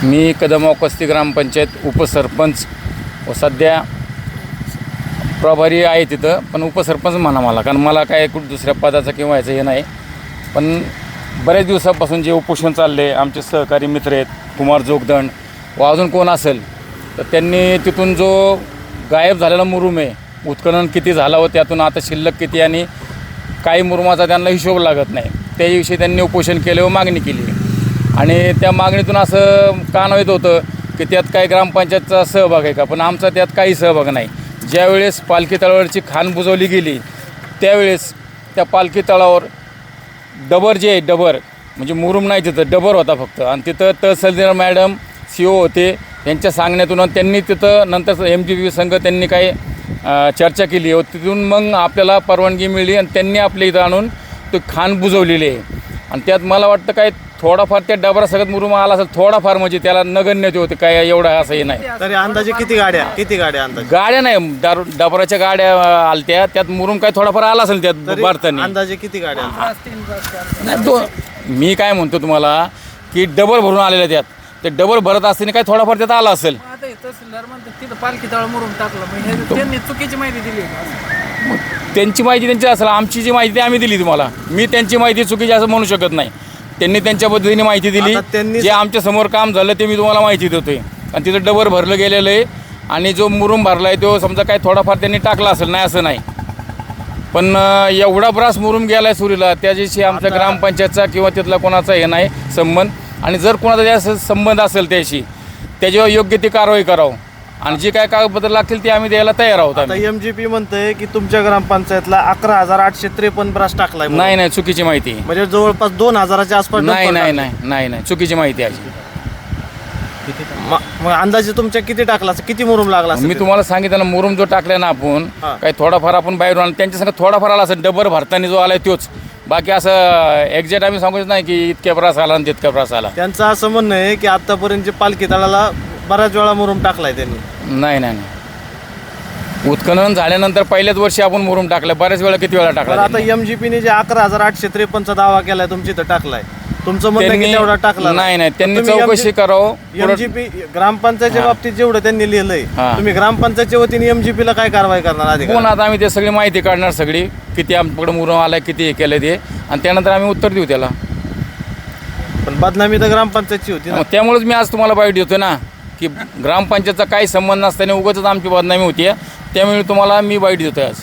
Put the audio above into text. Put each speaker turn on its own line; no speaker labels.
मी कदमाव कस्ती ग्रामपंचायत उपसरपंच व सध्या प्रभारी आहे तिथं, पण उपसरपंच म्हणा मला, कारण मला काय कुठं दुसऱ्या पदाचं किंवा याचं हे नाही. पण बऱ्याच दिवसापासून जे उपोषण चालले, आमचे सहकारी मित्र आहेत कुमार जोगदंड व अजून कोण असेल, तर त्यांनी तिथून जो गायब झालेला मुरुम आहे, उत्खनन किती झालं व त्यातून आता शिल्लक किती आणि काही मुरुमाचा त्यांना हिशोब लागत नाही, त्याविषयी त्यांनी उपोषण केले व मागणी केली. आणि त्या मागणीतून असं कान येत होतं की त्यात काय ग्रामपंचायतचा सहभाग आहे का, पण आमचा त्यात काही सहभाग नाही. ज्यावेळेस पालखी तळावरची खाण बुजवली गेली त्यावेळेस त्या पालखी तळावर डबर जे आहे, डबर म्हणजे मुरुम नाही, तिथं डबर होता फक्त. आणि तिथं तहसीलदार मॅडम CO होते, त्यांच्या सांगण्यातून त्यांनी तिथं नंतर MGP संघ त्यांनी काही चर्चा केली व तिथून मग आपल्याला परवानगी मिळली आणि त्यांनी आपल्या इथं आणून तो खाण बुजवलेली आहे. आणि त्यात मला वाटतं काय थोडाफार त्या डबरा सगळ्यात मुरुम आला असेल, थोडाफार म्हणजे त्याला नगण्य होते, काय एवढं असंही नाही.
तरी अंदाजे किती गाड्या अंदाजे?
गाड्या नाही, डबराच्या गाड्या आलत्या, त्यात मुरुम काय थोडाफार आला असेल त्यात भरताना.
अंदाजे किती गाड्या?
नाही, मी काय म्हणतो तुम्हाला की डबल भरून आलेल्या त्यात, ते डबल भरत असताना काय थोडाफार त्यात आला असेल.
तिथं पालखी तळ मुरुम टाकलं, त्यांनी चुकीची माहिती दिली.
त्यांची माहिती त्यांची असेल, आमची जी माहिती आम्ही दिली तुम्हाला. मी त्यांची माहिती चुकीची असं म्हणू शकत नाही. त्यांनी त्यांच्या पद्धतीने माहिती दिली, जे आमच्या समोर काम झालं ते मी तुम्हाला माहिती देतोय. आणि तिथं डबर भरलं गेलेलं आहे आणि जो मुरुम भरला आहे तो समजा काय थोडाफार त्यांनी टाकला असेल, नाही असं नाही. पण एवढा बराच मुरुम गेला आहे सुरीला, त्याच्याशी आमच्या ग्रामपंचायतचा किंवा तिथला कोणाचा हे नाही संबंध. आणि जर कोणाचा जास्त संबंध असेल त्याशी, त्याच्यावर योग्य ती कारवाई करावं आणि जे काय कागदपत्र लागतील ते आम्ही द्यायला तयार आहोत.
आता MGP म्हणतंय की तुमच्या ग्रामपंचायतला 11,853 ब्रास टाकलाय.
नाही, चुकीची माहिती.
म्हणजे जवळपास 2,000च्या आसपास.
नाही, चुकीची माहिती आहे.
मग अंदाजे तुमच्या किती टाकला, किती मुरुम लागला?
मी तुम्हाला सांगितलं ना, मुरुम जो टाकलाय ना आपण, काही थोडाफार आपण बाहेरून आला, त्यांच्या संग थोडाफार आला असेल, डबर भरताना जो आलाय तोच. बाकी असं एक्झॅक्ट आम्ही सांगूच नाही की इतक्या ब्रास आला आणि तितक्या ब्रास आला.
त्यांचं असं म्हणणं आहे की आतापर्यंत पालखी तळाला बऱ्याच वेळा मुरुम टाकलाय त्यांनी.
नाही, उत्खनन झाल्यानंतर पहिल्याच वर्षी आपण मुरुम टाकलं, बऱ्याच वेळा किती वेळा टाकला.
आता MGPने जे 11,853चा दावा केलाय तुमची तर टाकलाय, तुमचं म्हणणं की तेवढा टाकला
नाही, त्यांनी चौकशी करावं.
MGP ग्रामपंचायतच्या बाबतीत जेवढं त्यांनी लिहिलंय, तुम्ही ग्रामपंचायतच्या वतीने MGPला काय कारवाई करणार आधी?
कोण आता आम्ही ते सगळी माहिती काढणार, सगळी किती आमच्याकडे मुरुम आलाय, किती हे केलं ते, आणि त्यानंतर आम्ही उत्तर देऊ त्याला.
पण बदनामी तर ग्रामपंचायतची होती ना.
त्यामुळेच मी आज तुम्हाला बाईट देतो ना की ग्रामपंचायतचा काही संबंध नसताना उगाचच आमची बदनामी होती, त्यामुळे तुम्हाला मी बाईट देतोय आज.